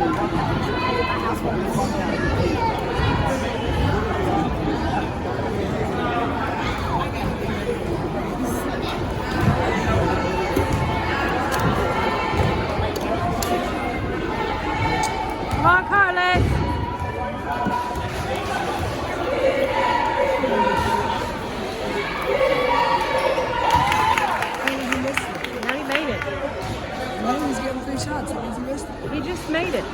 Come on, Carlos. Now he made it. No, he's getting 3 shots. That means he missed it. He just made it. I'm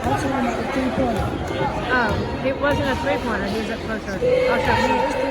talking about the 3-pointer. Oh, it wasn't a 3-pointer. He was up closer. Oh, so he